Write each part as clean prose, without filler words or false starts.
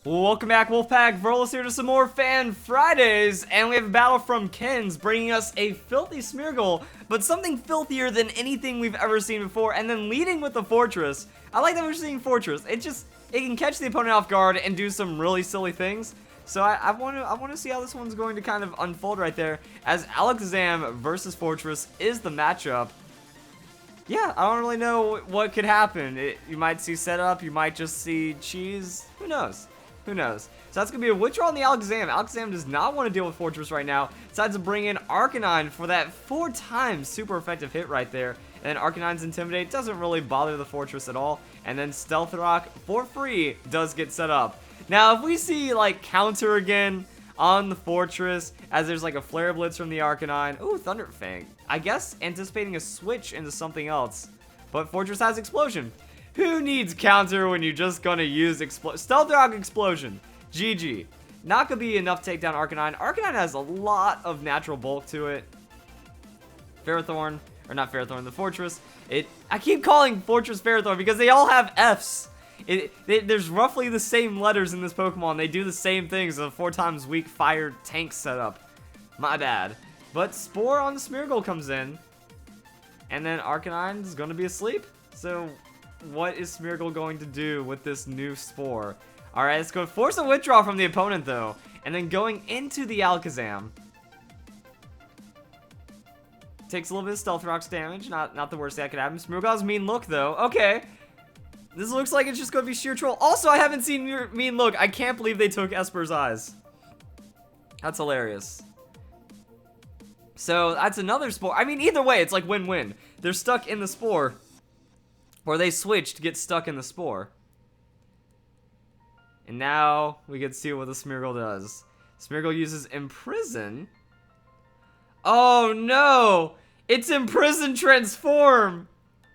Welcome back, Wolfpack. Verlis here to some more Fan Fridays, and we have a battle from Ken's bringing us a filthy Smeargle, but something filthier than anything we've ever seen before, and then leading with the Fortress. I like that we're seeing Fortress. It can catch the opponent off guard and do some really silly things. So I want to see how this one's going to kind of unfold right there, as Alakazam versus Fortress is the matchup. Yeah, I don't really know what could happen. You might see setup, you might just see cheese. Who knows? Who knows? So that's going to be a withdraw on the Alakazam. Alakazam does not want to deal with Fortress right now. Decides to bring in Arcanine for that 4 times super effective hit right there. And then Arcanine's Intimidate doesn't really bother the Fortress at all. And then Stealth Rock for free does get set up. Now, if we see like counter again on the Fortress, as there's like a Flare Blitz from the Arcanine. Ooh, Thunder Fang. I guess anticipating a switch into something else. But Fortress has Explosion. Who needs counter when you're just gonna use Stealth Rock Explosion? GG. Not gonna be enough to take down Arcanine. Arcanine has a lot of natural bulk to it. Ferrothorn, or not Ferrothorn, the Fortress. I keep calling Fortress Ferrothorn because they all have Fs. There's roughly the same letters in this Pokemon. They do the same things. A 4 times weak fire tank setup. My bad. But Spore on the Smeargle comes in. And then Arcanine is gonna be asleep. So what is Smeargle going to do with this new Spore? Alright, let's go force a withdraw from the opponent though. And then going into the Alakazam. Takes a little bit of Stealth Rock's damage. Not the worst that could happen. Smeargle has Mean Look though. Okay. This looks like it's just going to be sheer troll. Also, I haven't seen Mean Look. I can't believe they took Esper's eyes. That's hilarious. So that's another Spore. I mean, either way, it's like win-win. They're stuck in the Spore. Or they switch to get stuck in the Spore. And now we get to see what the Smeargle does. Smeargle uses Imprison. Oh no! It's Imprison Transform!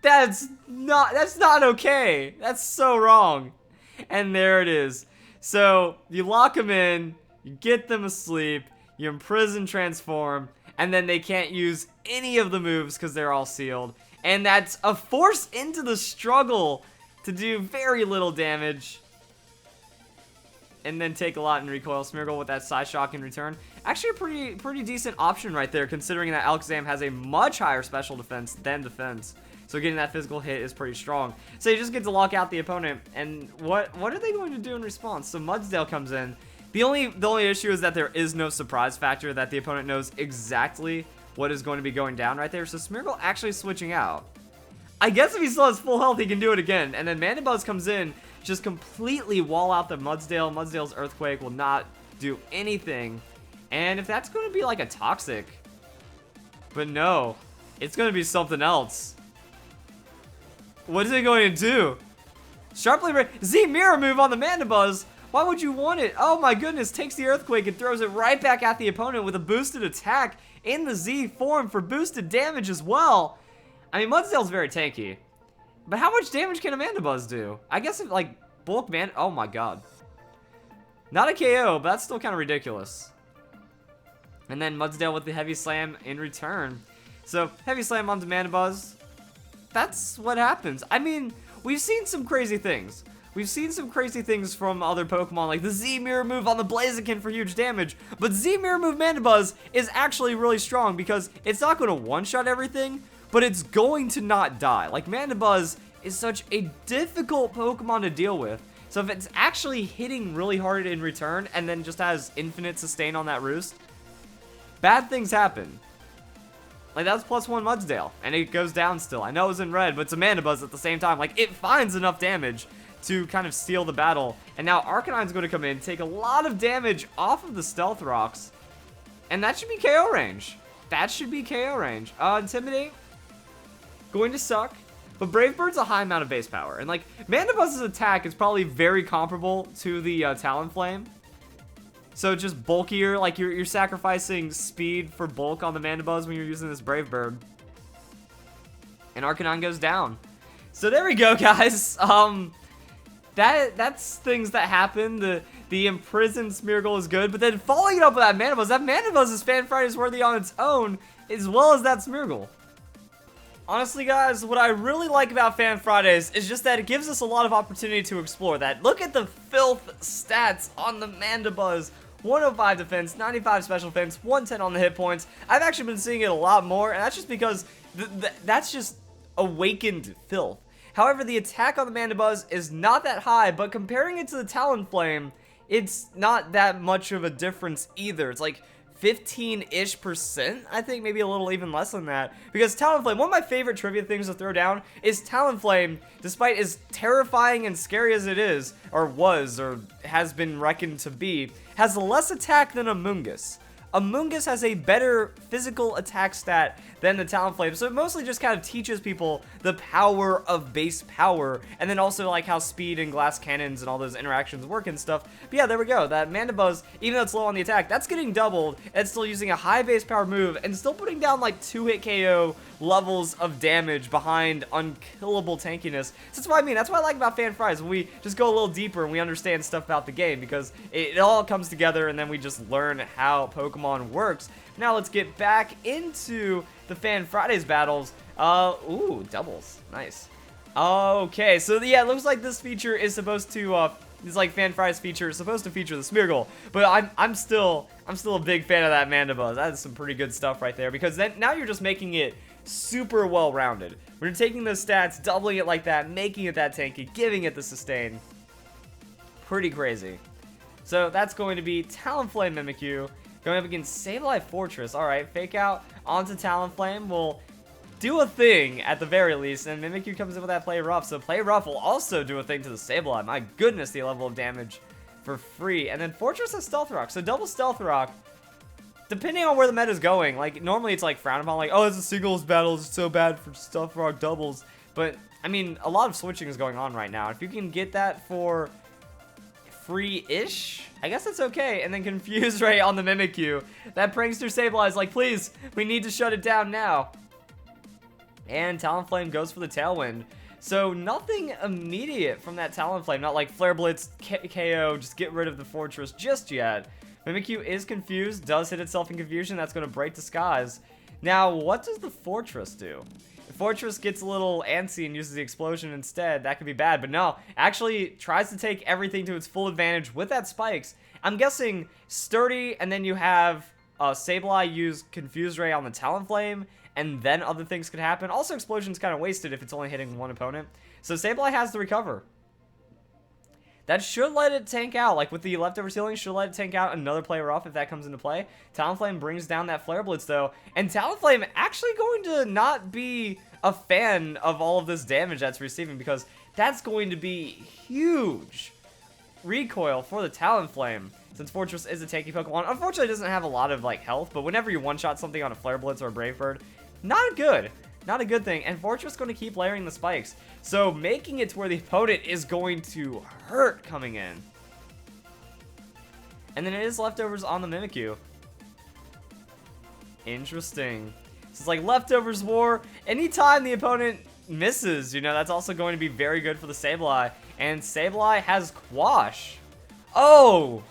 That's not okay. That's so wrong. And there it is. So you lock them in, you get them asleep, you Imprison Transform, and then they can't use any of the moves because they're all sealed. And that's a force into the struggle to do very little damage. And then take a lot in recoil. Smeargle with that Psy Shock in return. Actually a pretty decent option right there, considering that Alakazam has a much higher special defense than defense. So getting that physical hit is pretty strong. So you just get to lock out the opponent. And what are they going to do in response? So Mudsdale comes in. The only issue is that there is no surprise factor, that the opponent knows exactly what is going to be going down right there. So Smeargle actually switching out. I guess if he still has full health, he can do it again. And then Mandibuzz comes in, just completely wall out the Mudsdale. Mudsdale's Earthquake will not do anything. And if that's going to be like a Toxic. But no, it's going to be something else. What is it going to do? Sharply Z Mirror move on the Mandibuzz. Why would you want it? Oh my goodness, takes the Earthquake and throws it right back at the opponent with a boosted attack in the Z form for boosted damage as well. I mean, Mudsdale's very tanky. But how much damage can a Mandibuzz do? I guess if like bulk man, oh my god. Not a KO, but that's still kind of ridiculous. And then Mudsdale with the Heavy Slam in return. So, Heavy Slam onto Mandibuzz. That's what happens. I mean, we've seen some crazy things. We've seen some crazy things from other Pokemon, like the Z-Mirror move on the Blaziken for huge damage. But Z-Mirror move Mandibuzz is actually really strong because it's not going to one-shot everything, but it's going to not die. Like, Mandibuzz is such a difficult Pokemon to deal with. So if it's actually hitting really hard in return and then just has infinite sustain on that roost, bad things happen. Like, that's +1 Mudsdale, and it goes down still. I know it was in red, but it's a Mandibuzz at the same time. Like, it finds enough damage to kind of steal the battle. And now Arcanine's going to come in, take a lot of damage off of the Stealth Rocks. And that should be KO range. That should be KO range. Intimidate. Going to suck. But Brave Bird's a high amount of base power. And, like, Mandibuzz's attack is probably very comparable to the Talonflame. So just bulkier, like you're sacrificing speed for bulk on the Mandibuzz when you're using this Brave Bird. And Arcanine goes down. So there we go, guys. That's things that happen. The imprisoned Smeargle is good, but then following it up with that Mandibuzz is Fan Fridays worthy on its own, as well as that Smeargle. Honestly, guys, what I really like about Fan Fridays is just that it gives us a lot of opportunity to explore that. Look at the filth stats on the Mandibuzz. 105 defense, 95 special defense, 110 on the hit points. I've actually been seeing it a lot more, and that's just because that's just awakened filth. However, the attack on the Mandibuzz is not that high, but comparing it to the Talonflame, it's not that much of a difference either. It's like 15-ish%, I think, maybe a little even less than that. Because Talonflame, one of my favorite trivia things to throw down is Talonflame, despite as terrifying and scary as it is, or was, or has been reckoned to be, has less attack than Amoonguss. Amoonguss has a better physical attack stat than the Talonflame, so it mostly just kind of teaches people the power of base power, and then also like how speed and glass cannons and all those interactions work and stuff. But yeah, there we go. That Mandibuzz, even though it's low on the attack, that's getting doubled, and it's still using a high base power move, and still putting down like 2-hit KO levels of damage behind unkillable tankiness. So that's what I mean. That's what I like about Fan Fridays, when we just go a little deeper and we understand stuff about the game, because it all comes together, and then we just learn how Pokemon works. Now let's get back into the Fan Fridays battles. Ooh, doubles. Nice. Okay, so yeah, it looks like this feature is supposed to, this like Fan Fridays feature is supposed to feature the Smeargle, but I'm still a big fan of that Mandibuzz. That is some pretty good stuff right there, because then now you're just making it super well-rounded. When you're taking those stats, doubling it like that, making it that tanky, giving it the sustain. Pretty crazy. So that's going to be Talonflame Mimikyu going up against Sableye Fortress. Alright, Fake Out onto Talonflame will do a thing at the very least, and Mimikyu comes in with that Play Rough. So Play Rough will also do a thing to the Sableye. My goodness, the level of damage for free. And then Fortress has Stealth Rock, so double Stealth Rock. Depending on where the meta is going, like normally it's like frowned upon, like, oh, it's a singles battle, it's so bad for Stealth Rock doubles. But I mean, a lot of switching is going on right now. If you can get that for free-ish, I guess that's okay. And then Confuse Ray on the Mimikyu. That prankster Sableye is like, please, we need to shut it down now. And Talonflame goes for the Tailwind. So nothing immediate from that Talonflame, not like Flare Blitz, KO, just get rid of the Fortress just yet. Mimikyu is confused, does hit itself in confusion, that's going to break Disguise. Now, what does the Fortress do? If Fortress gets a little antsy and uses the explosion instead, that could be bad. But no, actually tries to take everything to its full advantage with that Spikes. I'm guessing Sturdy, and then you have Sableye use Confuse Ray on the Talonflame, and then other things could happen. Also, Explosion's kind of wasted if it's only hitting one opponent. So Sableye has to recover. That should let it tank out, like with the leftover healing, should let it tank out another Play Rough if that comes into play. Talonflame brings down that Flare Blitz though, and Talonflame actually going to not be a fan of all of this damage that's receiving, because that's going to be huge recoil for the Talonflame, since Fortress is a tanky Pokemon. Unfortunately, it doesn't have a lot of like health, but whenever you one-shot something on a Flare Blitz or a Brave Bird, not good. Not a good thing, and Fortress going to keep layering the spikes, so making it to where the opponent is going to hurt coming in. And then it is leftovers on the Mimikyu. Interesting. This is like leftovers war. Anytime the opponent misses, you know, that's also going to be very good for the Sableye. And Sableye has Quash. Oh,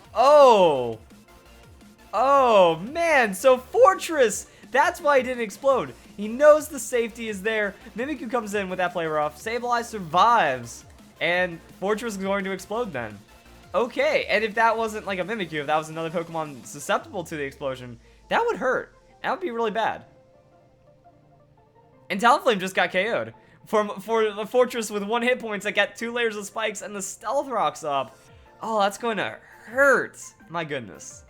man, so Fortress, that's why he didn't explode. He knows the safety is there. Mimikyu comes in with that Play Rough. Sableye survives. And Fortress is going to explode then. Okay, and if that wasn't like a Mimikyu, if that was another Pokemon susceptible to the explosion, that would hurt. That would be really bad. And Talonflame just got KO'd. For the Fortress with 1 hit points that got 2 layers of spikes and the Stealth Rock's up. Oh, that's going to hurt. My goodness.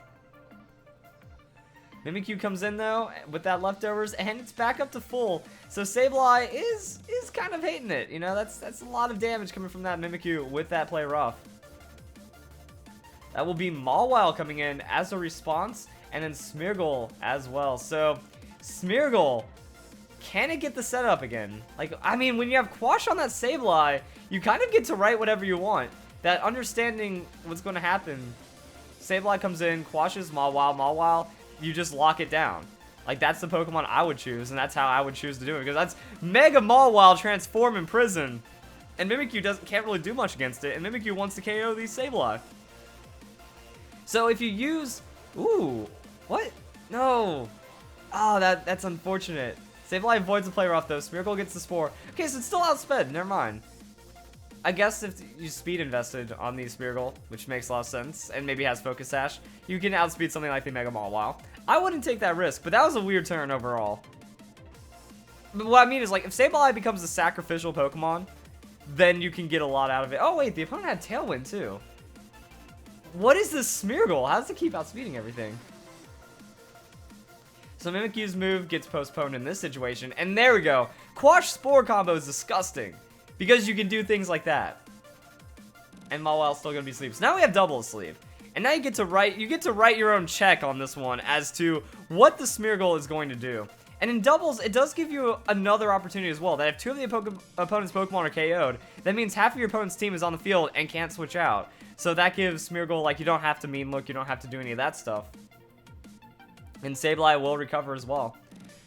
Mimikyu comes in though with that leftovers, and it's back up to full. So Sableye is kind of hating it. You know, that's a lot of damage coming from that Mimikyu with that Play Rough. That will be Mawile coming in as a response, and then Smeargle as well. So Smeargle, can it get the setup again? Like, I mean, when you have Quash on that Sableye, you kind of get to write whatever you want. That understanding what's going to happen. Sableye comes in, Quashes Mawile, you just lock it down. Like, that's the Pokemon I would choose, and that's how I would choose to do it, because that's Mega Mawile Transform Imprison. And Mimikyu can't really do much against it, and Mimikyu wants to KO these Sableye. So if you use... Ooh, what? No. Oh, that's unfortunate. Sableye avoids the play rough though. Smeargle gets the spore. Okay, so it's still outsped. Never mind. I guess if you speed invested on the Smeargle, which makes a lot of sense, and maybe has Focus Sash, you can outspeed something like the Mega Mawile. I wouldn't take that risk, but that was a weird turn overall. But what I mean is, like, if Sableye becomes a sacrificial Pokemon, then you can get a lot out of it. Oh, wait, the opponent had Tailwind, too. What is this Smeargle? How does it keep outspeeding everything? So Mimikyu's move gets postponed in this situation, and there we go. Quash Spore combo is disgusting, because you can do things like that. And Mawile's still gonna be asleep. So now we have double asleep. And now you get to write your own check on this one as to what the Smeargle is going to do. And in doubles, it does give you another opportunity as well. That if two of the opponent's Pokemon are KO'd, that means half of your opponent's team is on the field and can't switch out. So that gives Smeargle, like, you don't have to mean look, you don't have to do any of that stuff. And Sableye will recover as well.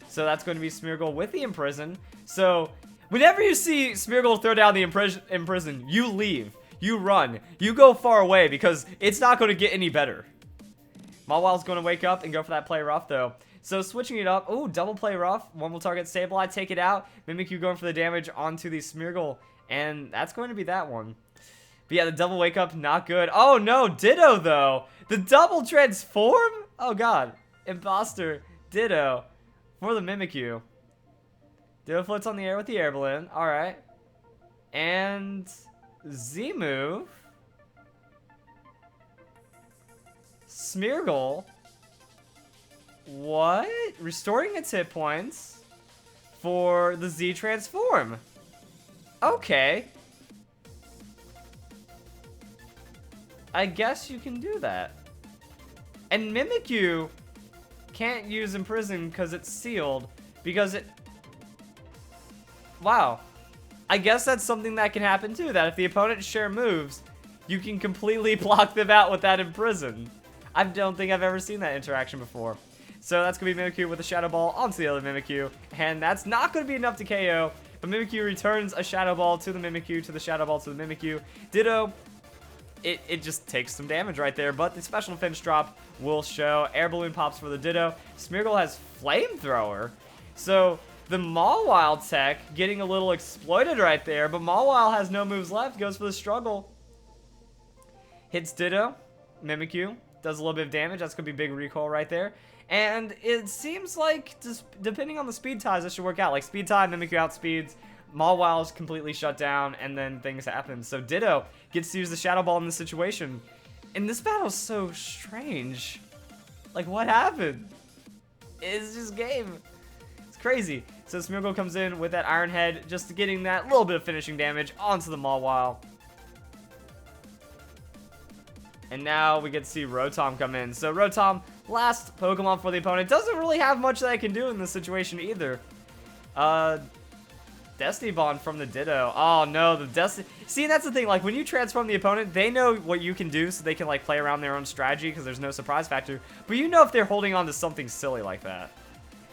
So that's going to be Smeargle with the Imprison. So whenever you see Smeargle throw down the Imprison, you leave. You run. You go far away because it's not going to get any better. Mawile's going to wake up and go for that play rough though. So switching it up. Oh, double play rough. One will target Sableye, take it out. Mimikyu going for the damage onto the Smeargle. And that's going to be that one. But yeah, the double wake up, not good. Oh no, Ditto though. The double transform? Oh god. Imposter. Ditto. For the Mimikyu. Ditto floats on the air with the air balloon. Alright. And Z move. Smeargle. What? Restoring its hit points for the Z transform. Okay. I guess you can do that. And Mimikyu can't use Imprison because it's sealed. Because it... Wow. I guess that's something that can happen too. That if the opponents share moves, you can completely block them out with that Imprison. I don't think I've ever seen that interaction before. So that's going to be Mimikyu with a Shadow Ball onto the other Mimikyu. And that's not going to be enough to KO. But Mimikyu returns a Shadow Ball to the Mimikyu, to the Shadow Ball to the Mimikyu. Ditto. It just takes some damage right there, but the special defense drop will show. Air Balloon pops for the Ditto. Smeargle has Flamethrower. So the Mawile tech getting a little exploited right there, but Mawile has no moves left, goes for the struggle. Hits Ditto. Mimikyu does a little bit of damage. That's going to be big recoil right there. And it seems like, just depending on the speed ties, this should work out. Like speed tie, Mimikyu outspeeds. Mawile's completely shut down, and then things happen. So Ditto gets to use the Shadow Ball in this situation. And this battle's so strange. Like, what happened? It's just game. It's crazy. So Smeargle comes in with that Iron Head, just getting that little bit of finishing damage onto the Mawile. And now we get to see Rotom come in. So Rotom, last Pokemon for the opponent, doesn't really have much that it can do in this situation either. Destiny Bond from the Ditto. Oh no, the Destiny... See, that's the thing, like, when you transform the opponent, they know what you can do, so they can, like, play around their own strategy, because there's no surprise factor. But you know if they're holding on to something silly like that.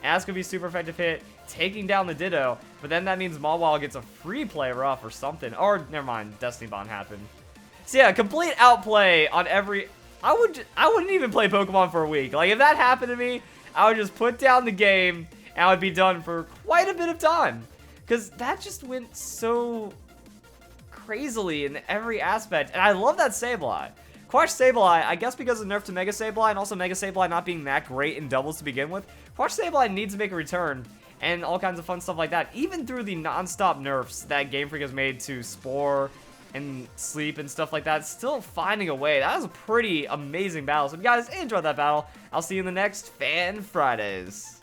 And that's gonna be a super effective hit, taking down the Ditto, but then that means Mawile gets a free play rough or something. Or, never mind, Destiny Bond happened. So yeah, complete outplay on every... I wouldn't even play Pokemon for a week. Like, if that happened to me, I would just put down the game, and I would be done for quite a bit of time. Because that just went so crazily in every aspect. And I love that Sableye. Quash Sableye, I guess because of nerf to Mega Sableye and also Mega Sableye not being that great in doubles to begin with, Quash Sableye needs to make a return and all kinds of fun stuff like that. Even through the non-stop nerfs that Game Freak has made to Spore and Sleep and stuff like that, still finding a way. That was a pretty amazing battle. So if you guys enjoyed that battle, I'll see you in the next Fan Fridays.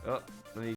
Oh, let me